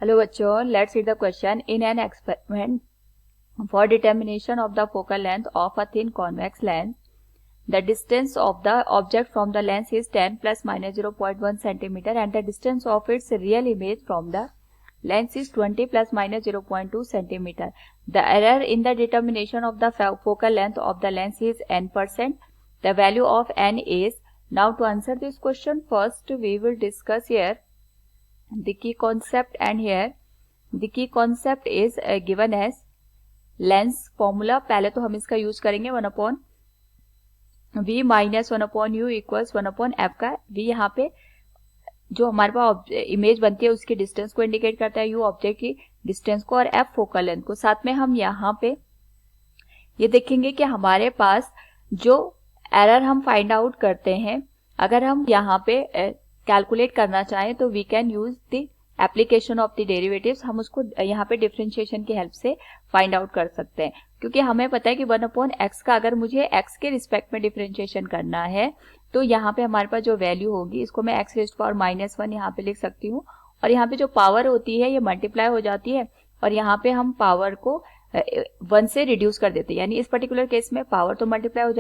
Hello बच्चों, let's read the question. In an experiment for determination of the focal length of a thin convex lens, the distance of the object from the lens is 10 plus minus 0.1 centimeter and the distance of its real image from the lens is 20 plus minus 0.2 centimeter. The error in the determination of the focal length of the lens is n%. The value of n is. Now to answer this question, first we will discuss here the key concept, and here the key concept is given as lens formula. पहले तो हम इसका use करेंगे 1/v minus 1/u equals 1/f का. v यहाँ पे जो हमारे पास इमेज बनती है उसकी डिस्टेंस को इंडिकेट करता है, u ऑब्जेक्ट की डिस्टेंस को, और f फोकल लेंथ को. साथ में हम यहाँ पे ये देखेंगे कि हमारे पास जो एरर हम फाइंड आउट करते हैं, अगर हम यहाँ पे कैलकुलेट करना चाहें तो we can use the application of the derivatives. हम उसको यहाँ पे डिफरेंशिएशन की हेल्प से फाइंड आउट कर सकते हैं, क्योंकि हमें पता है कि 1/x का अगर मुझे x के रिस्पेक्ट में डिफरेंशिएशन करना है तो यहाँ पे हमारे पास जो वैल्यू होगी इसको मैं x⁻⁻1 यहाँ पे लिख सकती हूँ, और यहाँ पे जो पावर होती है ये मल्टीप्लाई हो जाती है और यहाँ पे हम पावर को 1 से रिड्यूस कर देते हैं. यानी इस पर्टिकुलर केस में पावर तो मल्टीप्लाई हो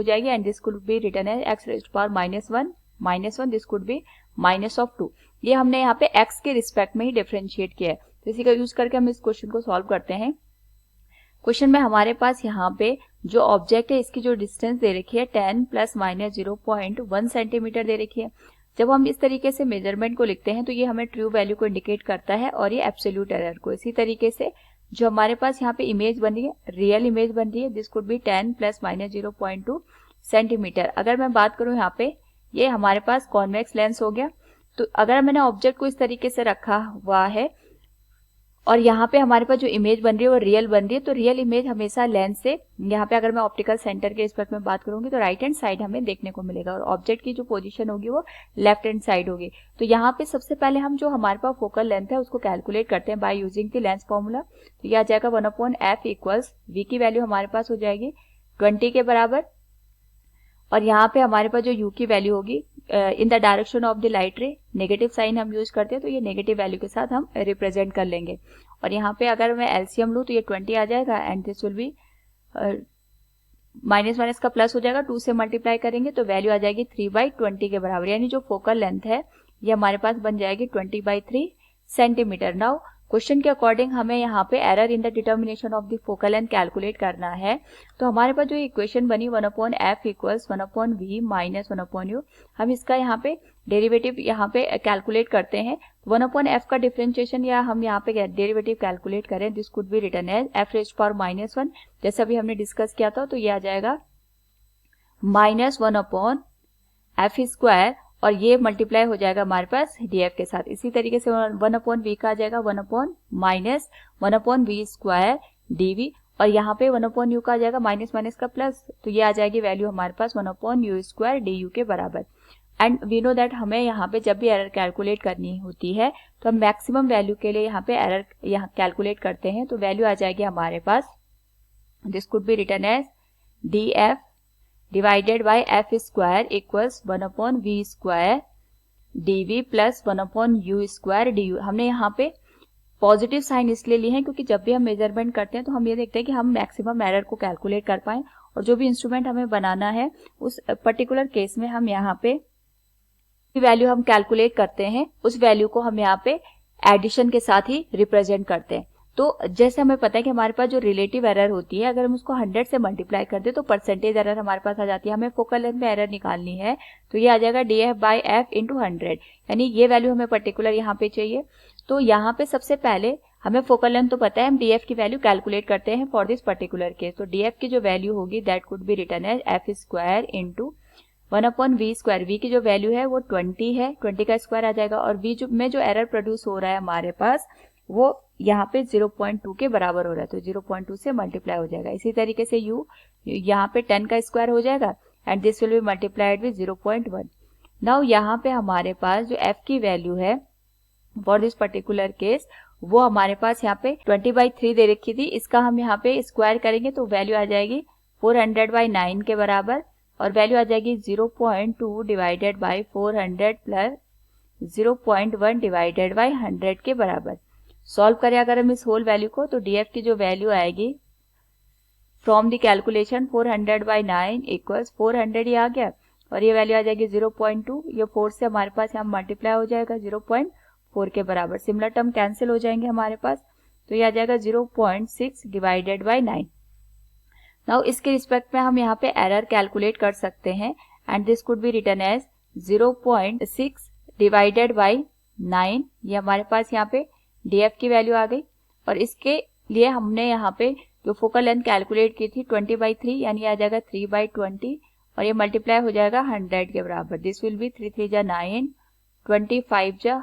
जाएगी and this could be written as x⁻⁻1 this could be -2. ये हमने यहाँ पे x के रिस्पेक्ट में ही डिफरेंशिएट किया है. तो इसी का यूज करके हम इस क्वेश्चन को सॉल्व करते हैं. क्वेश्चन में हमारे पास यहाँ पे जो ऑब्जेक्ट है इसकी जो डिस्टेंस दे रखी है 10 प्लस माइनस 0.1 सेंटीमीटर दे रखी है. जब हम इस तरीके से मेजरमेंट को लिखते हैं तो ये हमें ट्रू वैल्यू को इंडिकेट करता है और ये एब्सोल्यूट एरर को. इसी तरीके से जो हमारे पास यहाँ पे इमेज बन रही है, रियल इमेज बन रही है, this could B 10 plus minus 0.2 centimetre. अगर मैं बात करूँ यहाँ पे, ये हमारे पास कॉन्वेक्स लेंस हो गया. तो अगर मैंने ऑब्जेक्ट को इस तरीके से रखा हुआ है और यहाँ पे हमारे पास जो इमेज बन रही है वो रियल बन रही है, तो रियल इमेज हमेशा लेंस से, यहाँ पे अगर मैं ऑप्टिकल सेंटर के रिस्पेक्ट में बात करूंगी तो राइट हैंड साइड हमें देखने को मिलेगा और ऑब्जेक्ट की जो पोजीशन होगी वो लेफ्ट हैंड साइड होगी. तो यहाँ पे सबसे पहले हम जो हमारे पास फोकल लेंथ है उसको कैलकुलेट करते हैं by using the lens formula. तो यह आ जाएगा 1/f इक्वल्स v की वैल्यू हमारे पास हो जाएगी 20 के बराबर, और यहाँ पे हमारे पास जो u की वैल्यू होगी in the direction of the light ray, negative sign हम यूज करते हैं तो ये नेगेटिव वैल्यू के साथ हम रिप्रेजेंट कर लेंगे. और यहाँ पे अगर मैं एलसीएम लूँ तो ये 20 आ जाएगा and this will be minus minus का प्लस हो जाएगा, 2 से मल्टीप्लाई करेंगे तो वैल्यू आ जाएगी 3/20 के बराबर. यानी जो फोकल लेंथ है ये हमारे पास बन जाएगी 20/3 सेंटीमीटर. नाउ क्वेश्चन के अकॉर्डिंग हमें यहाँ पे error in the determination of the focal length calculate करना है. तो हमारे पास जो इक्वेशन बनी 1/f equals 1/v minus 1/u, हम इसका यहाँ पे डेरिवेटिव यहाँ पे कैलकुलेट करते हैं. 1/f का डिफरेंशिएशन या हम यहाँ पे डेरिवेटिव कैलकुलेट करें, this could be written as f⁻⁻1, जैसा भी हमने डिस्कस किया था. तो ये आ जाएगा -1/f स्क्वायर और ये मल्टीप्लाई हो जाएगा हमारे पास df के साथ. इसी तरीके से 1/v का आ जाएगा 1/-1/v स्क्वायर dv, और यहाँ पे 1/u का आ जाएगा माइनस माइनस का प्लस, तो ये आ जाएगी वैल्यू हमारे पास 1/u स्क्वायर du के बराबर. एंड वी नो दैट हमें यहाँ पे जब भी एरर कैलकुलेट करनी होती है तो हम मैक्सिमम वैल्यू के लिए यहाँ पे एरर यहाँ कैलकुलेट करते हैं. तो वैल्यू आ जाएगी हमारे पास, this could be written as df divided by f square equals 1/v square dv plus 1/u square du. हमने यहाँ पे पॉजिटिव साइन इसलिए लिए हैं क्योंकि जब भी हम मेजरमेंट करते हैं तो हम ये देखते हैं कि हम मैक्सिमम एरर को कैलकुलेट कर पाएं, और जो भी इंस्ट्रूमेंट हमें बनाना है उस पर्टिकुलर केस में हम यहाँ पे वैल्यू हम कैलकुलेट करते हैं उस वैल्यू को हम यहाँ पे एडिशन के साथ ही रिप्रेजेंट करते हैं. तो जैसे हमें पता है कि हमारे पास जो रिलेटिव एरर होती है, अगर हम उसको 100 से मल्टीप्लाई कर दे तो परसेंटेज एरर हमारे पास आ जाती है. हमें फोकल लेंथ में एरर निकालनी है तो ये आ जाएगा df/f × 100, यानी ये वैल्यू हमें पर्टिकुलर यहाँ पे चाहिए. तो यहाँ पे सबसे पहले हमें फोकल लेंथ तो पता है, हम df की वैल्यू कैलकुलेट करते हैं फॉर दिस पर्टिकुलर केस. तो df की जो वैल्यू होगी that could be written as f square × 1/v square. v की जो वैल्यू है वो 20 है, 20 का स्क्वायर आ जाएगा, और v में जो एरर प्रोड्यूस हो रहा है हमारे पास वो यहाँ पे 0.2 के बराबर हो रहा है, तो 0.2 से मल्टीप्लाई हो जाएगा. इसी तरीके से u यहाँ पे 10 का स्क्वायर हो जाएगा and this will be multiplied with 0.1. Now यहाँ पे हमारे पास जो f की वैल्यू है फॉर दिस पर्टिकुलर केस वो हमारे पास यहाँ पे 20/3 दे रखी थी. इसका हम यहाँ पे स्क्वायर करेंगे तो वैल्यू आ जाएगी 400/9 के बराबर, और वैल्यू आ जाएगी 0.2 divided by 400 plus 0.1 divided by 100 के बराबर. सॉल्व करें अगर हम इस होल वैल्यू को, तो डीएफ की जो वैल्यू आएगी फ्रॉम द कैलकुलेशन 400/9 इक्वल्स 400 ही आ गया, और ये वैल्यू आ जाएगी 0.2, ये 4 से हमारे पास यहाँ मल्टीप्लाई हो जाएगा 0.4 के बराबर। सिमिलर टर्म कैंसिल हो जाएंगे हमारे पास, तो ये आ जाएगा 0.6 डिवाइडेड बाई 9। नाउ इसके रिस्पेक्ट में हम यहाँ पे एरर कैलकुलेट कर सकते हैं, and this could be written as 0.6 divided by 9। ये हमारे पास यहाँ पे डीएफ की वैल्यू आ गई, और इसके लिए हमने यहाँ पे जो फोकल लेंथ कैलकुलेट की थी 20/3, यानी आ जाएगा 3/20, और ये मल्टीप्लाई हो जाएगा 100 के बराबर। दिस विल बी 3 3 जा 9, 25 जा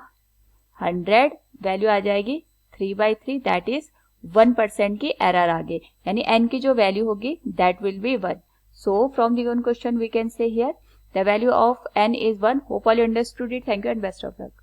100, वैल्यू आ जाएगी 3/3, दैट इज 1% की एरर आ गई, यानी n की जो वैल्यू होगी that will be 1। So from the given question we can say here the value of n is 1। Hope all you understood it. Thank you and best of luck.